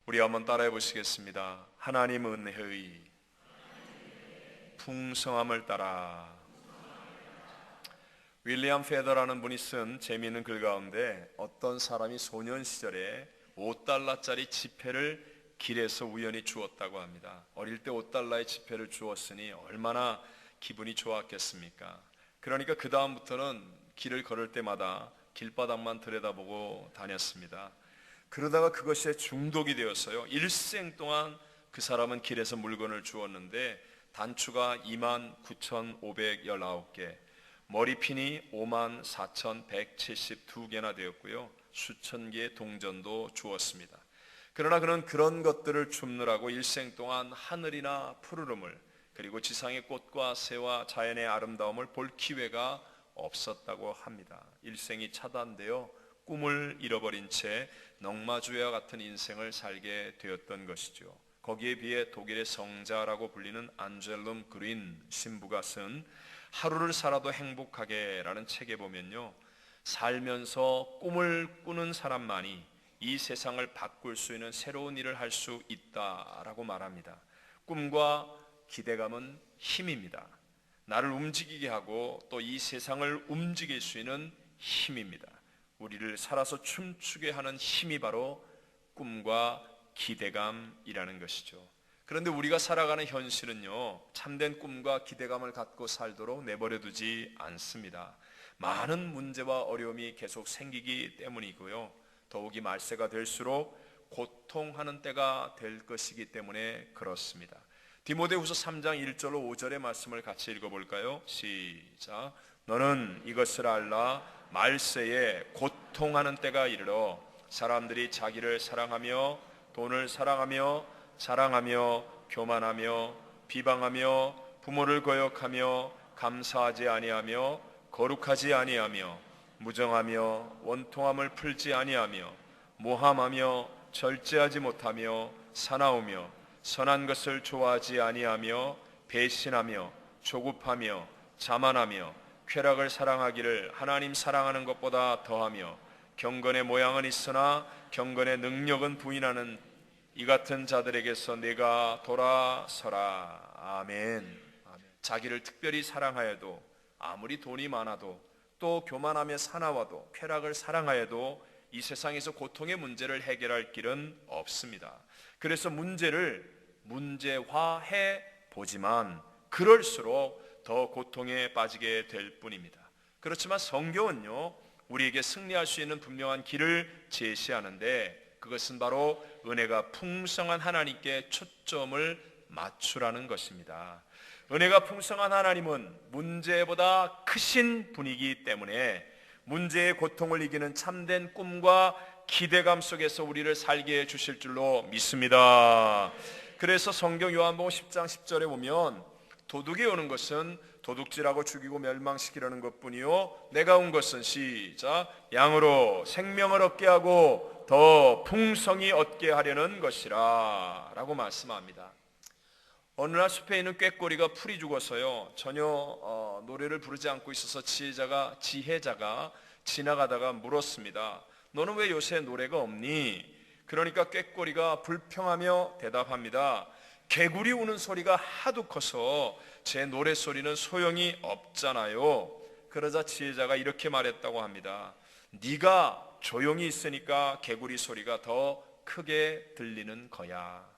우리 한번 따라해 보시겠습니다. 하나님 은혜의 풍성함을 따라. 윌리엄 페더라는 분이 쓴 재미있는 글 가운데 어떤 사람이 소년 시절에 5달러짜리 지폐를 길에서 우연히 주었다고 합니다. 어릴 때 5달러의 지폐를 주었으니 얼마나 기분이 좋았겠습니까? 그러니까 그 다음부터는 길을 걸을 때마다 길바닥만 들여다보고 다녔습니다. 그러다가 그것에 중독이 되었어요. 일생 동안 그 사람은 길에서 물건을 주었는데 단추가 29,519개, 머리핀이 54,172개나 되었고요. 수천 개의 동전도 주었습니다. 그러나 그는 그런 것들을 줍느라고 일생 동안 하늘이나 푸르름을, 그리고 지상의 꽃과 새와 자연의 아름다움을 볼 기회가 없었다고 합니다. 일생이 차단되어 꿈을 잃어버린 채 넝마주와 같은 인생을 살게 되었던 것이죠. 거기에 비해 독일의 성자라고 불리는 안젤름 그린 신부가 쓴 하루를 살아도 행복하게 라는 책에 보면요, 살면서 꿈을 꾸는 사람만이 이 세상을 바꿀 수 있는 새로운 일을 할 수 있다라고 말합니다. 꿈과 기대감은 힘입니다. 나를 움직이게 하고 또 이 세상을 움직일 수 있는 힘입니다. 우리를 살아서 춤추게 하는 힘이 바로 꿈과 기대감이라는 것이죠. 그런데 우리가 살아가는 현실은요, 참된 꿈과 기대감을 갖고 살도록 내버려 두지 않습니다. 많은 문제와 어려움이 계속 생기기 때문이고요, 더욱이 말세가 될수록 고통하는 때가 될 것이기 때문에 그렇습니다. 디모데후서 3장 1절로 5절의 말씀을 같이 읽어볼까요? 시작. 너는 이것을 알라. 말세에 고통하는 때가 이르러 사람들이 자기를 사랑하며 돈을 사랑하며 자랑하며 교만하며 비방하며 부모를 거역하며 감사하지 아니하며 거룩하지 아니하며 무정하며 원통함을 풀지 아니하며 모함하며 절제하지 못하며 사나우며 선한 것을 좋아하지 아니하며 배신하며 조급하며 자만하며 쾌락을 사랑하기를 하나님 사랑하는 것보다 더하며 경건의 모양은 있으나 경건의 능력은 부인하는 이 같은 자들에게서 내가 돌아서라. 아멘. 자기를 특별히 사랑하여도, 아무리 돈이 많아도, 또 교만하며 사나워도, 쾌락을 사랑하여도 이 세상에서 고통의 문제를 해결할 길은 없습니다. 그래서 문제를 문제화해 보지만 그럴수록 더 고통에 빠지게 될 뿐입니다. 그렇지만 성경은요, 우리에게 승리할 수 있는 분명한 길을 제시하는데 그것은 바로 은혜가 풍성한 하나님께 초점을 맞추라는 것입니다. 은혜가 풍성한 하나님은 문제보다 크신 분이기 때문에 문제의 고통을 이기는 참된 꿈과 기대감 속에서 우리를 살게 해주실 줄로 믿습니다. 그래서 성경 요한복음 10장 10절에 보면 도둑이 오는 것은 도둑질하고 죽이고 멸망시키려는 것뿐이요 내가 온 것은 시작 양으로 생명을 얻게 하고 더 풍성히 얻게 하려는 것이라 라고 말씀합니다. 어느 날 숲에 있는 꾀꼬리가 풀이 죽어서요 전혀 노래를 부르지 않고 있어서 지혜자가 지나가다가 물었습니다. 너는 왜 요새 노래가 없니? 그러니까 꾀꼬리가 불평하며 대답합니다. 개구리 우는 소리가 하도 커서 제 노래소리는 소용이 없잖아요. 그러자 지혜자가 이렇게 말했다고 합니다. 네가 조용히 있으니까 개구리 소리가 더 크게 들리는 거야.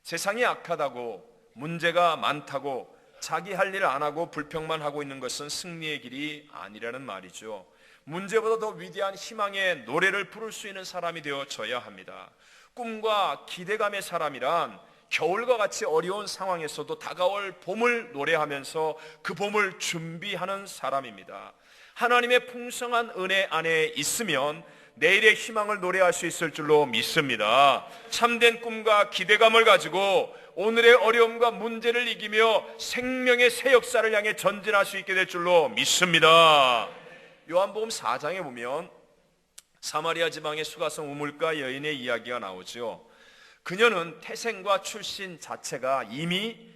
세상이 악하다고, 문제가 많다고 자기 할 일 안 하고 불평만 하고 있는 것은 승리의 길이 아니라는 말이죠. 문제보다 더 위대한 희망의 노래를 부를 수 있는 사람이 되어져야 합니다. 꿈과 기대감의 사람이란 겨울과 같이 어려운 상황에서도 다가올 봄을 노래하면서 그 봄을 준비하는 사람입니다. 하나님의 풍성한 은혜 안에 있으면 내일의 희망을 노래할 수 있을 줄로 믿습니다. 참된 꿈과 기대감을 가지고 오늘의 어려움과 문제를 이기며 생명의 새 역사를 향해 전진할 수 있게 될 줄로 믿습니다. 요한복음 4장에 보면 사마리아 지방의 수가성 우물가 여인의 이야기가 나오죠. 그녀는 태생과 출신 자체가 이미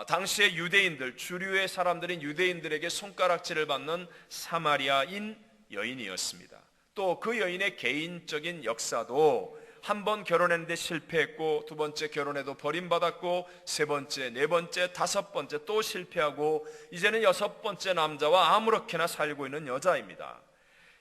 당시의 유대인들, 주류의 사람들인 유대인들에게 손가락질을 받는 사마리아인 여인이었습니다. 또 그 여인의 개인적인 역사도 한 번 결혼했는데 실패했고, 두 번째 결혼해도 버림받았고, 세 번째, 네 번째, 다섯 번째 또 실패하고, 이제는 여섯 번째 남자와 아무렇게나 살고 있는 여자입니다.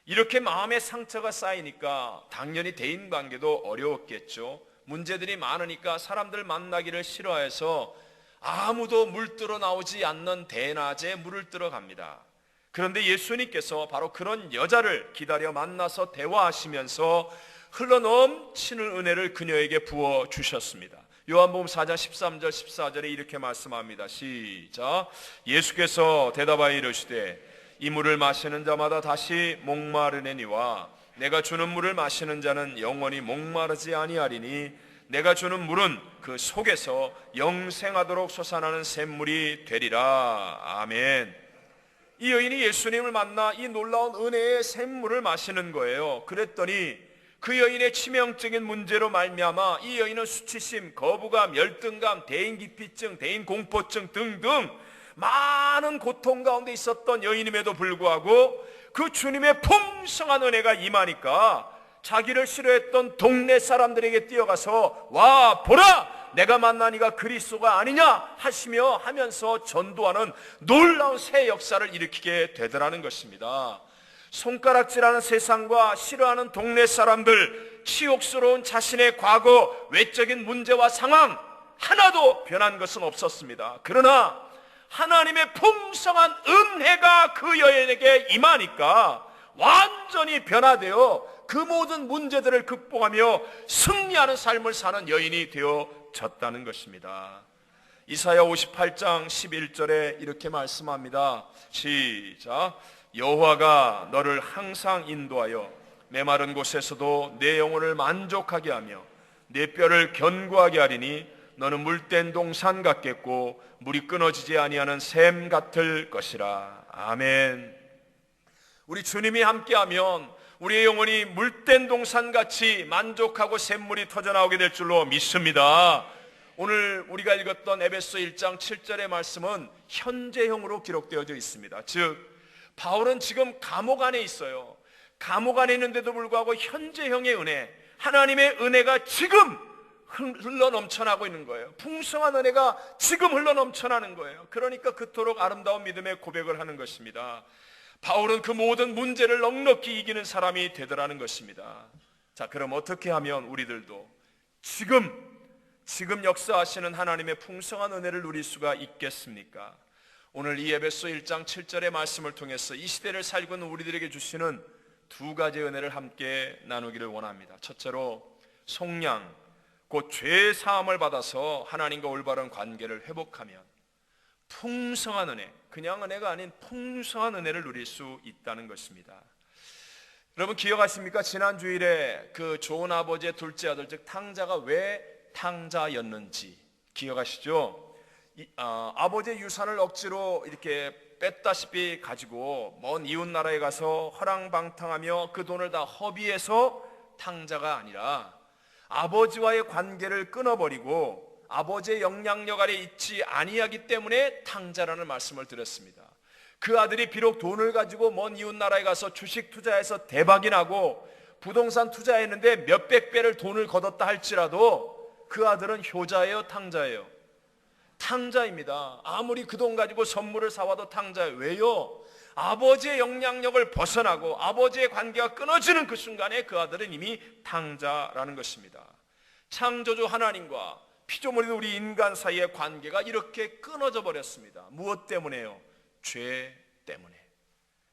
이렇게 마음의 상처가 쌓이니까 당연히 대인관계도 어려웠겠죠. 문제들이 많으니까 사람들 만나기를 싫어해서 아무도 물들어 나오지 않는 대낮에 물을 들어갑니다. 그런데 예수님께서 바로 그런 여자를 기다려 만나서 대화하시면서 흘러넘치는 은혜를 그녀에게 부어주셨습니다. 요한복음 4장 13절 14절에 이렇게 말씀합니다. 시작. 예수께서 대답하여 이르시되 이 물을 마시는 자마다 다시 목마르느니와 내가 주는 물을 마시는 자는 영원히 목마르지 아니하리니 내가 주는 물은 그 속에서 영생하도록 솟아나는 샘물이 되리라. 아멘. 이 여인이 예수님을 만나 이 놀라운 은혜의 샘물을 마시는 거예요. 그랬더니 그 여인의 치명적인 문제로 말미암아 이 여인은 수치심, 거부감, 열등감, 대인기피증, 대인공포증 등등 많은 고통 가운데 있었던 여인임에도 불구하고 그 주님의 풍성한 은혜가 임하니까 자기를 싫어했던 동네 사람들에게 뛰어가서 와 보라 내가 만난 이가 그리스도가 아니냐 하면서 전도하는 놀라운 새 역사를 일으키게 되더라는 것입니다. 손가락질하는 세상과 싫어하는 동네 사람들, 치욕스러운 자신의 과거, 외적인 문제와 상황 하나도 변한 것은 없었습니다. 그러나 하나님의 풍성한 은혜가 그 여인에게 임하니까 완전히 변화되어 그 모든 문제들을 극복하며 승리하는 삶을 사는 여인이 되어졌다는 것입니다. 이사야 58장 11절에 이렇게 말씀합니다. 시작. 여호와가 너를 항상 인도하여 메마른 곳에서도 내 영혼을 만족하게 하며 내 뼈를 견고하게 하리니 너는 물된 동산 같겠고 물이 끊어지지 아니하는 샘 같을 것이라. 아멘. 우리 주님이 함께하면 우리의 영혼이 물된 동산같이 만족하고 샘물이 터져나오게 될 줄로 믿습니다. 오늘 우리가 읽었던 에베소 1장 7절의 말씀은 현재형으로 기록되어져 있습니다. 즉 바울은 지금 감옥 안에 있어요. 감옥 안에 있는데도 불구하고 현재형의 은혜, 하나님의 은혜가 지금 흘러 넘쳐나고 있는 거예요. 풍성한 은혜가 지금 흘러 넘쳐나는 거예요. 그러니까 그토록 아름다운 믿음의 고백을 하는 것입니다. 바울은 그 모든 문제를 넉넉히 이기는 사람이 되더라는 것입니다. 자, 그럼 어떻게 하면 우리들도 지금 역사하시는 하나님의 풍성한 은혜를 누릴 수가 있겠습니까? 오늘 이 에베소 1장 7절의 말씀을 통해서 이 시대를 살고 있는 우리들에게 주시는 두 가지 은혜를 함께 나누기를 원합니다. 첫째로 속량, 곧 죄의 사함을 받아서 하나님과 올바른 관계를 회복하면 풍성한 은혜, 그냥 은혜가 아닌 풍성한 은혜를 누릴 수 있다는 것입니다. 여러분 기억하십니까? 지난 주일에 그 좋은 아버지의 둘째 아들, 즉 탕자가 왜 탕자였는지 기억하시죠? 아버지의 유산을 억지로 이렇게 뺐다시피 가지고 먼 이웃 나라에 가서 허랑방탕하며 그 돈을 다 허비해서 탕자가 아니라 아버지와의 관계를 끊어버리고 아버지의 영향력 아래 있지 아니하기 때문에 탕자라는 말씀을 드렸습니다. 그 아들이 비록 돈을 가지고 먼 이웃 나라에 가서 주식 투자해서 대박이 나고 부동산 투자했는데 몇백 배를 돈을 거뒀다 할지라도 그 아들은 효자예요, 탕자예요? 탕자입니다. 아무리 그 돈 가지고 선물을 사와도 탕자예요. 왜요? 아버지의 영향력을 벗어나고 아버지의 관계가 끊어지는 그 순간에 그 아들은 이미 탕자라는 것입니다. 창조주 하나님과 피조물인 우리 인간 사이의 관계가 이렇게 끊어져 버렸습니다. 무엇 때문에요? 죄 때문에.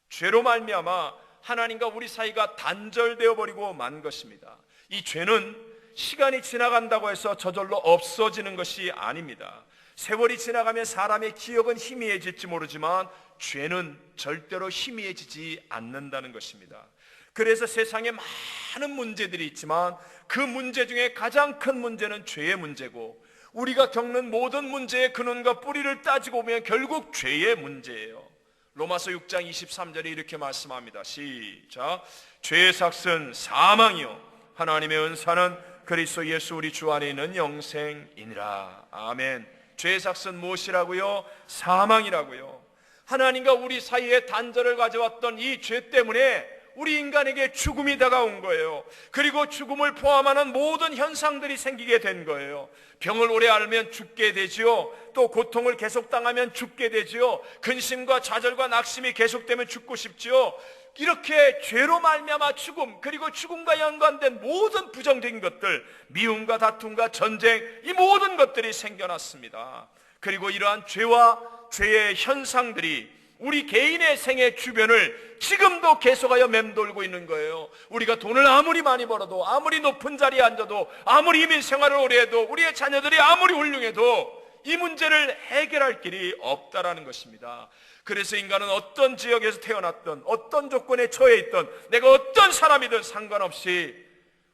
죄로 말미암아 하나님과 우리 사이가 단절되어 버리고 만 것입니다. 이 죄는 시간이 지나간다고 해서 저절로 없어지는 것이 아닙니다. 세월이 지나가면 사람의 기억은 희미해질지 모르지만 죄는 절대로 희미해지지 않는다는 것입니다. 그래서 세상에 많은 문제들이 있지만 그 문제 중에 가장 큰 문제는 죄의 문제고 우리가 겪는 모든 문제의 근원과 뿌리를 따지고 보면 결국 죄의 문제예요. 로마서 6장 23절에 이렇게 말씀합니다. 시작. 죄의 삭은 사망이요 하나님의 은사는 그리스도 예수 우리 주 안에 있는 영생이니라. 아멘. 죄의 삭은 무엇이라고요? 사망이라고요. 하나님과 우리 사이에 단절을 가져왔던 이 죄 때문에 우리 인간에게 죽음이 다가온 거예요. 그리고 죽음을 포함하는 모든 현상들이 생기게 된 거예요. 병을 오래 앓으면 죽게 되지요. 또 고통을 계속 당하면 죽게 되지요. 근심과 좌절과 낙심이 계속되면 죽고 싶지요. 이렇게 죄로 말미암아 죽음, 그리고 죽음과 연관된 모든 부정적인 것들, 미움과 다툼과 전쟁, 이 모든 것들이 생겨났습니다. 그리고 이러한 죄와 죄의 현상들이 우리 개인의 생애 주변을 지금도 계속하여 맴돌고 있는 거예요. 우리가 돈을 아무리 많이 벌어도, 아무리 높은 자리에 앉아도, 아무리 이민 생활을 오래 해도, 우리의 자녀들이 아무리 훌륭해도 이 문제를 해결할 길이 없다라는 것입니다. 그래서 인간은 어떤 지역에서 태어났든, 어떤 조건에 처해 있든, 내가 어떤 사람이든 상관없이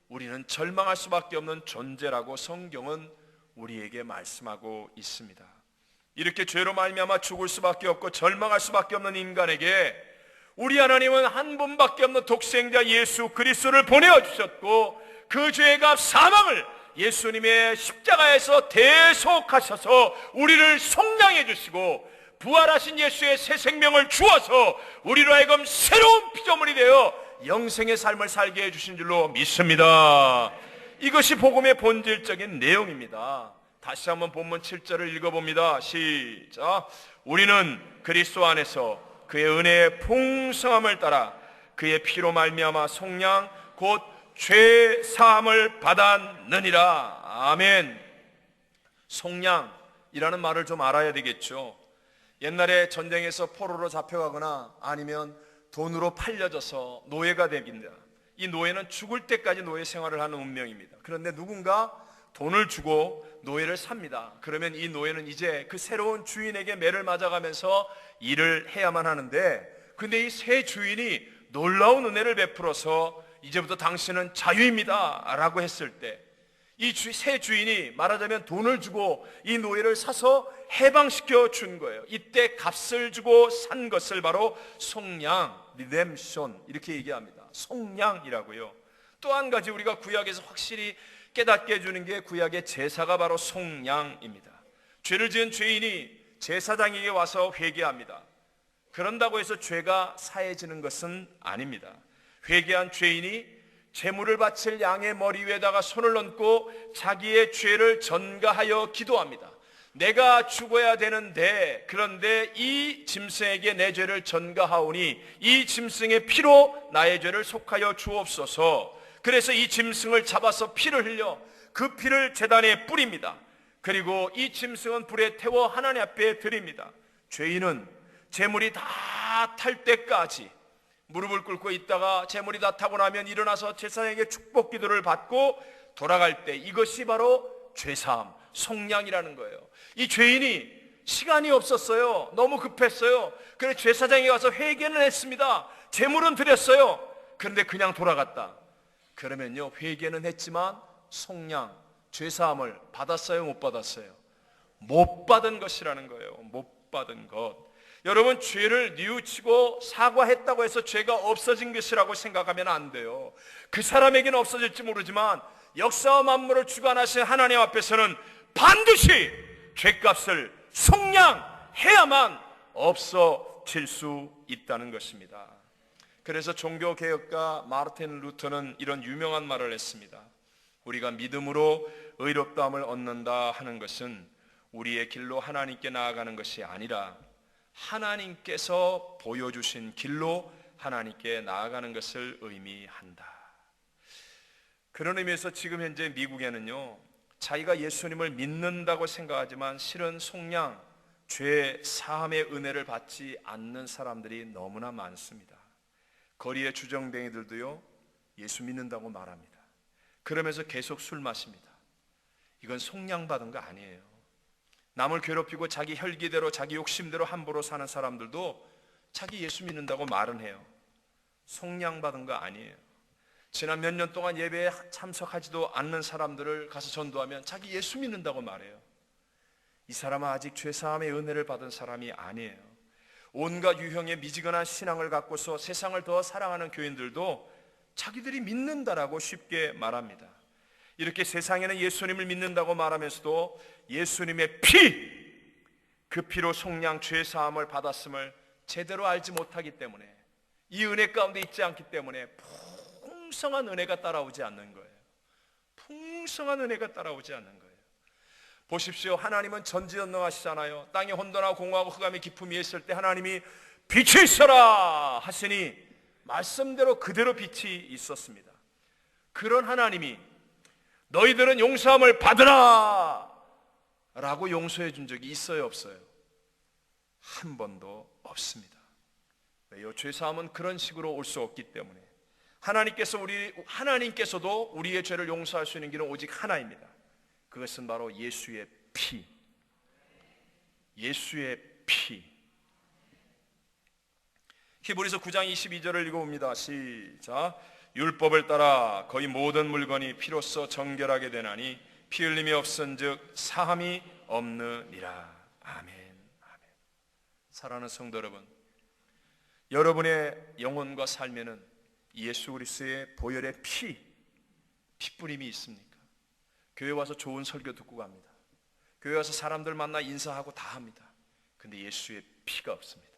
우리는 절망할 수밖에 없는 존재라고 성경은 우리에게 말씀하고 있습니다. 이렇게 죄로 말미암아 죽을 수밖에 없고 절망할 수밖에 없는 인간에게 우리 하나님은 한 분밖에 없는 독생자 예수 그리스도를 보내주셨고, 그 죄의 값 사망을 예수님의 십자가에서 대속하셔서 우리를 속량해 주시고, 부활하신 예수의 새 생명을 주어서 우리로 하여금 새로운 피조물이 되어 영생의 삶을 살게 해주신 줄로 믿습니다. 이것이 복음의 본질적인 내용입니다. 다시 한번 본문 7절을 읽어봅니다. 시작. 우리는 그리스도 안에서 그의 은혜의 풍성함을 따라 그의 피로 말미암아 속량 곧 죄 사함을 받았느니라. 아멘. 속량이라는 말을 좀 알아야 되겠죠. 옛날에 전쟁에서 포로로 잡혀가거나 아니면 돈으로 팔려져서 노예가 됩니다. 이 노예는 죽을 때까지 노예 생활을 하는 운명입니다. 그런데 누군가 돈을 주고 노예를 삽니다. 그러면 이 노예는 이제 그 새로운 주인에게 매를 맞아가면서 일을 해야만 하는데, 근데 이 새 주인이 놀라운 은혜를 베풀어서 이제부터 당신은 자유입니다 라고 했을 때, 이 새 주인이 말하자면 돈을 주고 이 노예를 사서 해방시켜 준 거예요. 이때 값을 주고 산 것을 바로 속량, 리뎀션 이렇게 얘기합니다. 속량이라고요. 또 한 가지 우리가 구약에서 확실히 깨닫게 해주는 게 구약의 제사가 바로 속량입니다. 죄를 지은 죄인이 제사장에게 와서 회개합니다. 그런다고 해서 죄가 사해지는 것은 아닙니다. 회개한 죄인이 제물을 바칠 양의 머리 위에다가 손을 얹고 자기의 죄를 전가하여 기도합니다. 내가 죽어야 되는데, 그런데 이 짐승에게 내 죄를 전가하오니 이 짐승의 피로 나의 죄를 속하여 주옵소서. 그래서 이 짐승을 잡아서 피를 흘려 그 피를 제단에 뿌립니다. 그리고 이 짐승은 불에 태워 하나님 앞에 드립니다. 죄인은 제물이 다 탈 때까지 무릎을 꿇고 있다가 제물이 다 타고 나면 일어나서 제사장에게 축복 기도를 받고 돌아갈 때, 이것이 바로 죄사함, 속량이라는 거예요. 이 죄인이 시간이 없었어요. 너무 급했어요. 그래서 제사장에 가서 회개는 했습니다. 제물은 드렸어요. 그런데 그냥 돌아갔다. 그러면요, 회개는 했지만 속량, 죄사함을 받았어요, 못 받았어요? 못 받은 것이라는 거예요. 못 받은 것. 여러분, 죄를 뉘우치고 사과했다고 해서 죄가 없어진 것이라고 생각하면 안 돼요. 그 사람에게는 없어질지 모르지만 역사와 만물을 주관하신 하나님 앞에서는 반드시 죄값을 속량해야만 없어질 수 있다는 것입니다. 그래서 종교개혁가 마르틴 루터는 이런 유명한 말을 했습니다. 우리가 믿음으로 의롭다함을 얻는다 하는 것은 우리의 길로 하나님께 나아가는 것이 아니라 하나님께서 보여주신 길로 하나님께 나아가는 것을 의미한다. 그런 의미에서 지금 현재 미국에는요, 자기가 예수님을 믿는다고 생각하지만 실은 속량, 죄 사함의 은혜를 받지 않는 사람들이 너무나 많습니다. 거리의 주정뱅이들도요, 예수 믿는다고 말합니다. 그러면서 계속 술 마십니다. 이건 속량받은 거 아니에요. 남을 괴롭히고 자기 혈기대로 자기 욕심대로 함부로 사는 사람들도 자기 예수 믿는다고 말은 해요. 속량받은 거 아니에요. 지난 몇 년 동안 예배에 참석하지도 않는 사람들을 가서 전도하면 자기 예수 믿는다고 말해요. 이 사람은 아직 죄사함의 은혜를 받은 사람이 아니에요. 온갖 유형의 미지근한 신앙을 갖고서 세상을 더 사랑하는 교인들도 자기들이 믿는다라고 쉽게 말합니다. 이렇게 세상에는 예수님을 믿는다고 말하면서도 예수님의 피, 그 피로 속량 죄사함을 받았음을 제대로 알지 못하기 때문에 이 은혜 가운데 있지 않기 때문에 풍성한 은혜가 따라오지 않는 거예요. 풍성한 은혜가 따라오지 않는 거예요. 보십시오. 하나님은 전지전능하시잖아요. 땅이 혼돈하고 공허하고 흑암이 깊음이 있을 때 하나님이 빛이 있어라 하시니 말씀대로 그대로 빛이 있었습니다. 그런 하나님이 너희들은 용서함을 받으라 라고 용서해 준 적이 있어요, 없어요? 한 번도 없습니다. 왜요? 죄사함은 그런 식으로 올 수 없기 때문에 하나님께서도 우리의 죄를 용서할 수 있는 길은 오직 하나입니다. 그것은 바로 예수의 피. 예수의 피. 히브리서 9장 22절을 읽어봅니다. 시작. 율법을 따라 거의 모든 물건이 피로써 정결하게 되나니 피 흘림이 없은즉 사함이 없느니라. 아멘. 아멘. 사랑하는 성도 여러분, 여러분의 영혼과 삶에는 예수 그리스도의 보혈의 피뿌림이 있습니까? 교회 와서 좋은 설교 듣고 갑니다. 교회 와서 사람들 만나 인사하고 다 합니다. 근데 예수의 피가 없습니다.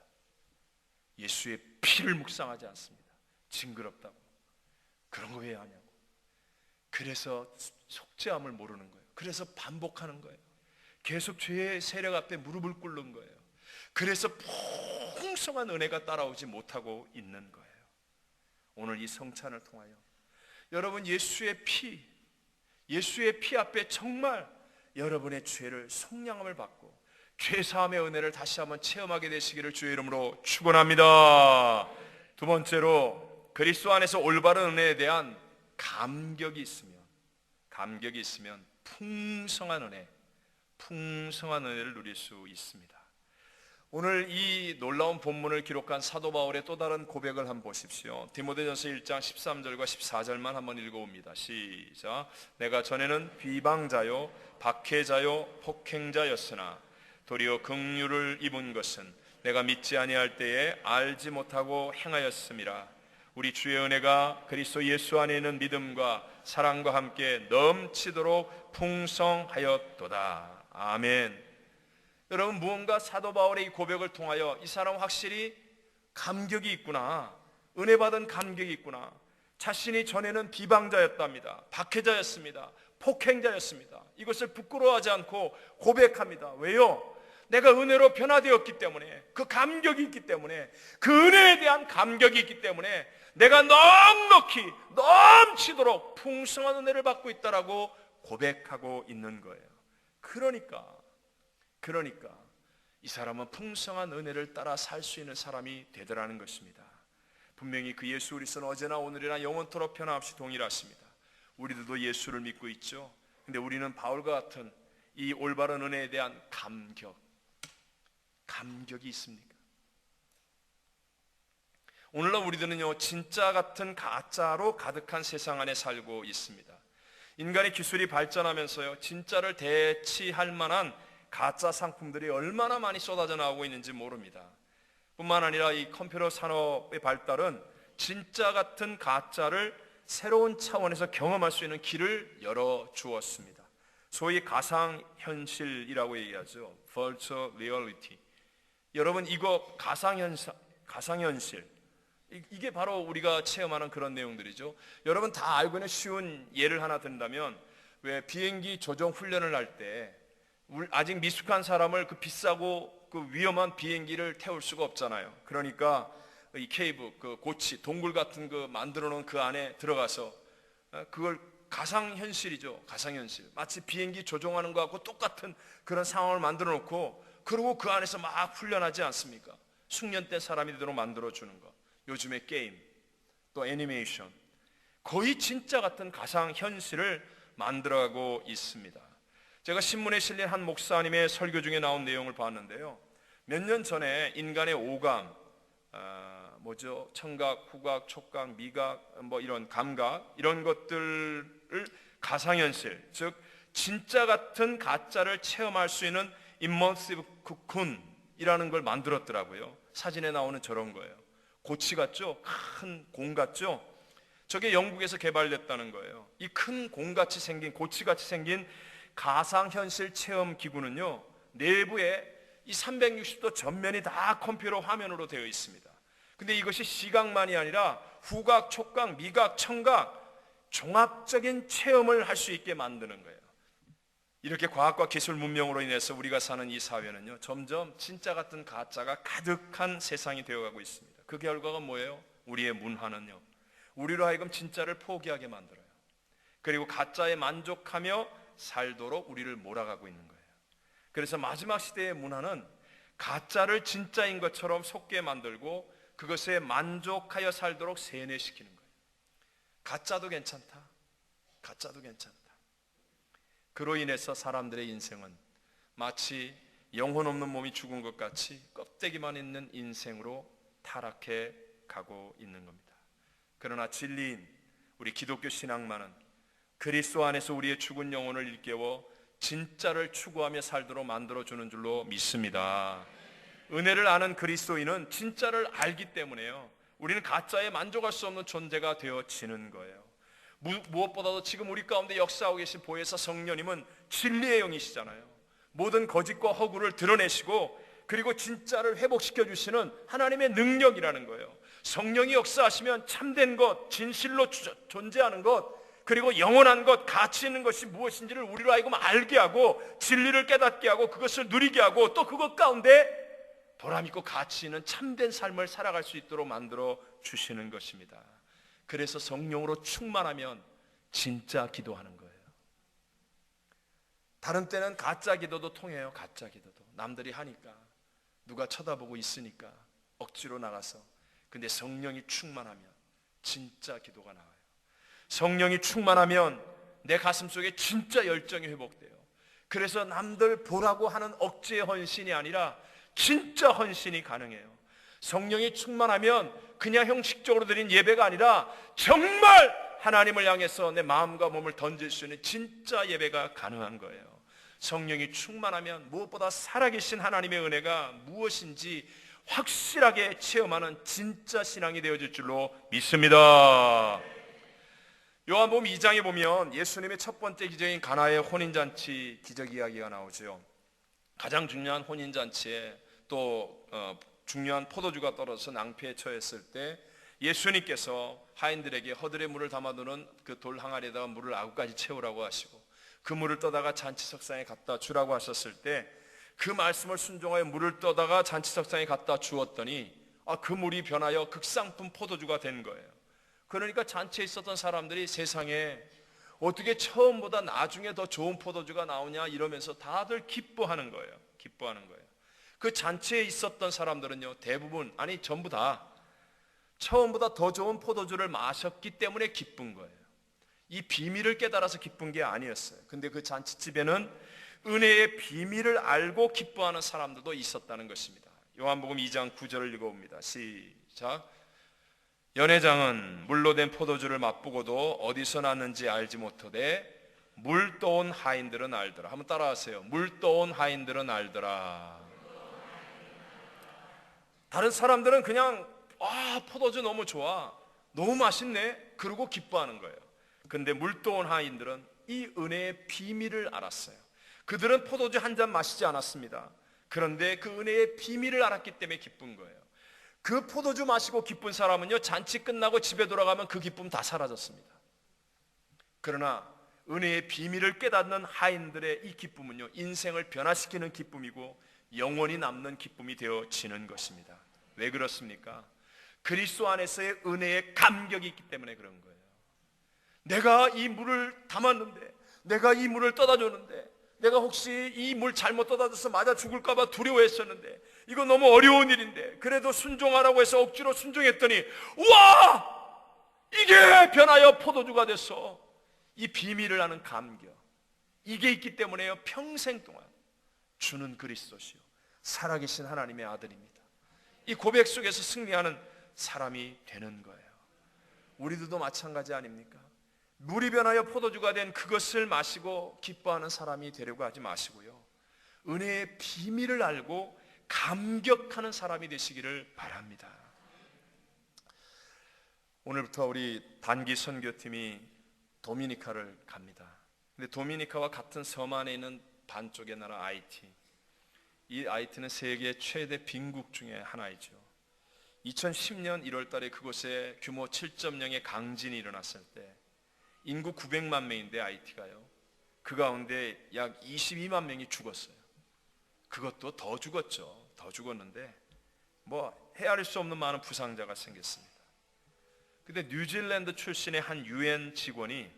예수의 피를 묵상하지 않습니다. 징그럽다고. 그런 거 왜 하냐고. 그래서 속죄함을 모르는 거예요. 그래서 반복하는 거예요. 계속 죄의 세력 앞에 무릎을 꿇는 거예요. 그래서 풍성한 은혜가 따라오지 못하고 있는 거예요. 오늘 이 성찬을 통하여 여러분 예수의 피 앞에 정말 여러분의 죄를 속량함을 받고 죄사함의 은혜를 다시 한번 체험하게 되시기를 주의 이름으로 축원합니다. 두 번째로 그리스도 안에서 올바른 은혜에 대한 감격이 있으면 풍성한 은혜를 누릴 수 있습니다. 오늘 이 놀라운 본문을 기록한 사도 바울의 또 다른 고백을 한번 보십시오. 디모데전서 1장 13절과 14절만 한번 읽어봅니다. 시작. 내가 전에는 비방자요 박해자요 폭행자였으나 도리어 긍휼을 입은 것은 내가 믿지 아니할 때에 알지 못하고 행하였음이라. 우리 주의 은혜가 그리스도 예수 안에 있는 믿음과 사랑과 함께 넘치도록 풍성하였도다. 아멘. 여러분, 무언가 사도 바울의 이 고백을 통하여 이 사람은 확실히 감격이 있구나, 은혜 받은 감격이 있구나. 자신이 전에는 비방자였답니다. 박해자였습니다. 폭행자였습니다. 이것을 부끄러워하지 않고 고백합니다. 왜요? 내가 은혜로 변화되었기 때문에, 그 감격이 있기 때문에, 그 은혜에 대한 감격이 있기 때문에 내가 넉넉히 넘치도록 풍성한 은혜를 받고 있다라고 고백하고 있는 거예요. 그러니까 이 사람은 풍성한 은혜를 따라 살 수 있는 사람이 되더라는 것입니다. 분명히 그 예수 그리스도는 어제나 오늘이나 영원토록 변함없이 동일하십니다. 우리들도 예수를 믿고 있죠. 근데 우리는 바울과 같은 이 올바른 은혜에 대한 감격이 있습니까? 오늘날 우리들은요, 진짜 같은 가짜로 가득한 세상 안에 살고 있습니다. 인간의 기술이 발전하면서요, 진짜를 대치할 만한 가짜 상품들이 얼마나 많이 쏟아져 나오고 있는지 모릅니다. 뿐만 아니라 이 컴퓨터 산업의 발달은 진짜 같은 가짜를 새로운 차원에서 경험할 수 있는 길을 열어주었습니다. 소위 가상현실이라고 얘기하죠. Virtual Reality. 여러분, 이거 가상현실, 이게 바로 우리가 체험하는 그런 내용들이죠. 여러분 다 알고 있는 쉬운 예를 하나 든다면, 왜 비행기 조종 훈련을 할 때 아직 미숙한 사람을 그 비싸고 그 위험한 비행기를 태울 수가 없잖아요. 그러니까 이 케이브, 그 고치, 동굴 같은 거 만들어 놓은 그 안에 들어가서 그걸 가상현실이죠. 가상현실. 마치 비행기 조종하는 거하고 똑같은 그런 상황을 만들어 놓고, 그리고 그 안에서 막 훈련하지 않습니까? 숙련된 사람이 되도록 만들어 주는 거. 요즘의 게임, 또 애니메이션, 거의 진짜 같은 가상현실을 만들어가고 있습니다. 제가 신문에 실린 한 목사님의 설교 중에 나온 내용을 봤는데요, 몇 년 전에 인간의 오감, 청각, 후각, 촉각, 미각, 이런 감각, 이런 것들을 가상현실, 즉 진짜 같은 가짜를 체험할 수 있는 임머시브 코쿤이라는 걸 만들었더라고요. 사진에 나오는 저런 거예요. 고치 같죠? 큰 공 같죠? 저게 영국에서 개발됐다는 거예요. 이 큰 공같이 생긴, 고치같이 생긴 가상현실 체험 기구는요, 내부에 이 360도 전면이 다 컴퓨터 화면으로 되어 있습니다. 근데 이것이 시각만이 아니라 후각, 촉각, 미각, 청각 종합적인 체험을 할 수 있게 만드는 거예요. 이렇게 과학과 기술 문명으로 인해서 우리가 사는 이 사회는요, 점점 진짜 같은 가짜가 가득한 세상이 되어가고 있습니다. 그 결과가 뭐예요? 우리의 문화는요, 우리로 하여금 진짜를 포기하게 만들어요. 그리고 가짜에 만족하며 살도록 우리를 몰아가고 있는 거예요. 그래서 마지막 시대의 문화는 가짜를 진짜인 것처럼 속게 만들고 그것에 만족하여 살도록 세뇌시키는 거예요. 가짜도 괜찮다. 가짜도 괜찮다. 그로 인해서 사람들의 인생은 마치 영혼 없는 몸이 죽은 것 같이 껍데기만 있는 인생으로 타락해 가고 있는 겁니다. 그러나 진리인 우리 기독교 신앙만은 그리스도 안에서 우리의 죽은 영혼을 일깨워 진짜를 추구하며 살도록 만들어주는 줄로 믿습니다. 은혜를 아는 그리스도인은 진짜를 알기 때문에요, 우리는 가짜에 만족할 수 없는 존재가 되어지는 거예요. 무엇보다도 지금 우리 가운데 역사하고 계신 보혜사 성령님은 진리의 영이시잖아요. 모든 거짓과 허구를 드러내시고 그리고 진짜를 회복시켜 주시는 하나님의 능력이라는 거예요. 성령이 역사하시면 참된 것, 진실로 존재하는 것, 그리고 영원한 것, 가치 있는 것이 무엇인지를 우리로 하여금 알게 하고 진리를 깨닫게 하고 그것을 누리게 하고 또 그것 가운데 보람있고 가치 있는 참된 삶을 살아갈 수 있도록 만들어 주시는 것입니다. 그래서 성령으로 충만하면 진짜 기도하는 거예요. 다른 때는 가짜 기도도 통해요. 가짜 기도도 남들이 하니까, 누가 쳐다보고 있으니까 억지로 나가서. 근데 성령이 충만하면 진짜 기도가 나와요. 성령이 충만하면 내 가슴 속에 진짜 열정이 회복돼요. 그래서 남들 보라고 하는 억지의 헌신이 아니라 진짜 헌신이 가능해요. 성령이 충만하면 그냥 형식적으로 드린 예배가 아니라 정말 하나님을 향해서 내 마음과 몸을 던질 수 있는 진짜 예배가 가능한 거예요. 성령이 충만하면 무엇보다 살아계신 하나님의 은혜가 무엇인지 확실하게 체험하는 진짜 신앙이 되어질 줄로 믿습니다. 요한복음 2장에 보면 예수님의 첫 번째 기적인 가나의 혼인잔치 기적 이야기가 나오죠. 가장 중요한 혼인잔치에 또 중요한 포도주가 떨어져서 낭패에 처했을 때 예수님께서 하인들에게 허들에 물을 담아두는 그 돌 항아리에다가 물을 아구까지 채우라고 하시고 그 물을 떠다가 잔치석상에 갖다 주라고 하셨을 때 그 말씀을 순종하여 물을 떠다가 잔치석상에 갖다 주었더니 그 물이 변하여 극상품 포도주가 된 거예요. 그러니까 잔치에 있었던 사람들이 세상에 어떻게 처음보다 나중에 더 좋은 포도주가 나오냐 이러면서 다들 기뻐하는 거예요. 기뻐하는 거예요. 그 잔치에 있었던 사람들은요, 대부분, 아니 전부 다 처음보다 더 좋은 포도주를 마셨기 때문에 기쁜 거예요. 이 비밀을 깨달아서 기쁜 게 아니었어요. 근데 그 잔치집에는 은혜의 비밀을 알고 기뻐하는 사람들도 있었다는 것입니다. 요한복음 2장 9절을 읽어봅니다. 시작. 연회장은 물로 된 포도주를 맛보고도 어디서 났는지 알지 못하되 물 떠온 하인들은 알더라. 한번 따라하세요. 물 떠온 하인들은 알더라. 다른 사람들은 그냥 포도주 너무 좋아, 너무 맛있네, 그러고 기뻐하는 거예요. 근데 물 떠온 하인들은 이 은혜의 비밀을 알았어요. 그들은 포도주 한 잔 마시지 않았습니다. 그런데 그 은혜의 비밀을 알았기 때문에 기쁜 거예요. 그 포도주 마시고 기쁜 사람은요, 잔치 끝나고 집에 돌아가면 그 기쁨 다 사라졌습니다. 그러나 은혜의 비밀을 깨닫는 하인들의 이 기쁨은요, 인생을 변화시키는 기쁨이고 영원히 남는 기쁨이 되어지는 것입니다. 왜 그렇습니까? 그리스도 안에서의 은혜의 감격이 있기 때문에 그런 거예요. 내가 이 물을 담았는데, 내가 이 물을 떠다 줬는데, 내가 혹시 이 물 잘못 떠다 줘서 맞아 죽을까 봐 두려워했었는데, 이거 너무 어려운 일인데 그래도 순종하라고 해서 억지로 순종했더니 우와! 이게 변하여 포도주가 됐어. 이 비밀을 아는 감격, 이게 있기 때문에요, 평생 동안 주는 그리스도시요 살아계신 하나님의 아들입니다. 이 고백 속에서 승리하는 사람이 되는 거예요. 우리들도 마찬가지 아닙니까? 물이 변하여 포도주가 된 그것을 마시고 기뻐하는 사람이 되려고 하지 마시고요, 은혜의 비밀을 알고 감격하는 사람이 되시기를 바랍니다. 오늘부터 우리 단기 선교팀이 도미니카를 갑니다. 근데 도미니카와 같은 섬 안에 있는 반쪽의 나라 아이티, 이 아이티는 세계 최대 빈국 중에 하나이죠. 2010년 1월 달에 그곳에 규모 7.0의 강진이 일어났을 때 인구 900만 명인데 하이티가요. 그 가운데 약 22만 명이 죽었어요. 그것도 더 죽었죠. 더 죽었는데 뭐 헤아릴 수 없는 많은 부상자가 생겼습니다. 근데 뉴질랜드 출신의 한 유엔 직원이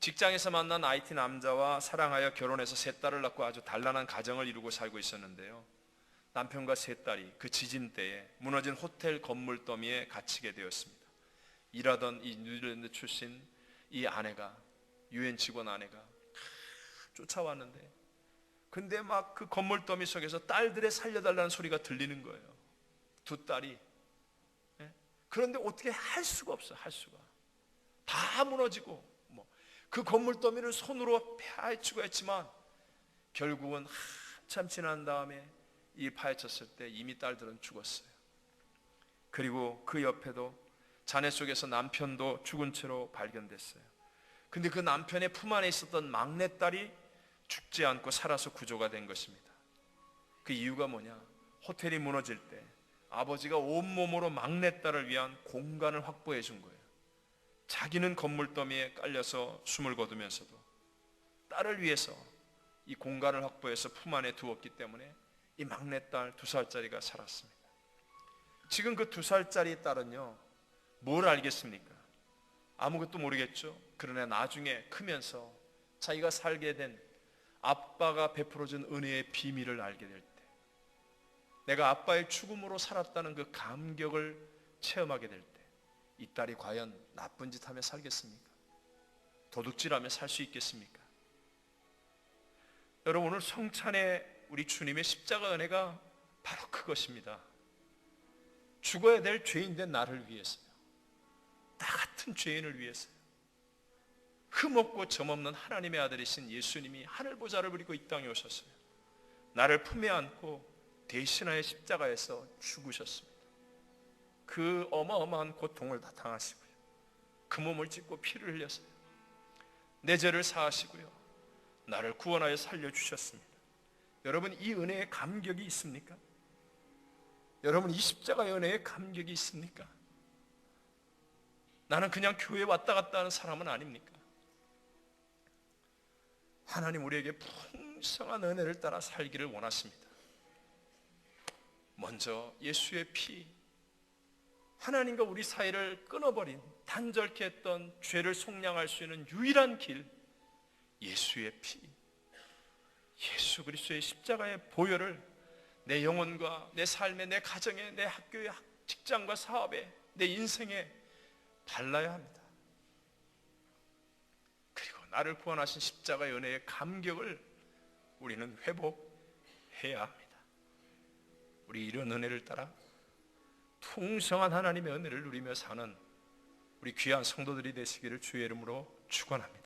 직장에서 만난 IT 남자와 사랑하여 결혼해서 세 딸을 낳고 아주 단란한 가정을 이루고 살고 있었는데요. 남편과 세 딸이 그 지진 때에 무너진 호텔 건물 더미에 갇히게 되었습니다. 일하던 이 뉴질랜드 출신 이 아내가, 유엔 직원 아내가 쫓아왔는데, 근데 막 그 건물 더미 속에서 딸들의 살려달라는 소리가 들리는 거예요. 두 딸이. 그런데 어떻게 할 수가 없어. 할 수가. 다 무너지고 그 건물 더미를 손으로 파헤치고 했지만 결국은 한참 지난 다음에 이 파헤쳤을 때 이미 딸들은 죽었어요. 그리고 그 옆에도 잔해 속에서 남편도 죽은 채로 발견됐어요. 근데 그 남편의 품 안에 있었던 막내딸이 죽지 않고 살아서 구조가 된 것입니다. 그 이유가 뭐냐? 호텔이 무너질 때 아버지가 온몸으로 막내딸을 위한 공간을 확보해 준 거예요. 자기는 건물 더미에 깔려서 숨을 거두면서도 딸을 위해서 이 공간을 확보해서 품 안에 두었기 때문에 이 막내딸 2살짜리가 살았습니다. 지금 그 2살짜리 딸은요, 뭘 알겠습니까? 아무것도 모르겠죠. 그러나 나중에 크면서 자기가 살게 된 아빠가 베풀어준 은혜의 비밀을 알게 될 때, 내가 아빠의 죽음으로 살았다는 그 감격을 체험하게 될 때, 이 딸이 과연 나쁜 짓 하며 살겠습니까? 도둑질하며 살 수 있겠습니까? 여러분, 오늘 성찬의 우리 주님의 십자가 은혜가 바로 그것입니다. 죽어야 될 죄인된 나를 위해서요. 나 같은 죄인을 위해서요. 흠없고 점없는 하나님의 아들이신 예수님이 하늘 보좌를 부리고 이 땅에 오셨어요. 나를 품에 안고 대신하여 십자가에서 죽으셨습니다. 그 어마어마한 고통을 다 당하시고요. 그 몸을 찢고 피를 흘렸어요. 내 죄를 사하시고요. 나를 구원하여 살려주셨습니다. 여러분, 이 은혜의 감격이 있습니까? 여러분, 이 십자가의 은혜의 감격이 있습니까? 나는 그냥 교회에 왔다 갔다 하는 사람은 아닙니까? 하나님 우리에게 풍성한 은혜를 따라 살기를 원하십니다. 먼저 예수의 피, 하나님과 우리 사이를 끊어버린, 단절케 했던 죄를 속량할 수 있는 유일한 길, 예수의 피, 예수 그리스도의 십자가의 보혈을 내 영혼과 내 삶에, 내 가정에, 내 학교에, 직장과 사업에, 내 인생에 발라야 합니다. 그리고 나를 구원하신 십자가의 은혜의 감격을 우리는 회복해야 합니다. 우리 이런 은혜를 따라 풍성한 하나님의 은혜를 누리며 사는 우리 귀한 성도들이 되시기를 주의 이름으로 축원합니다.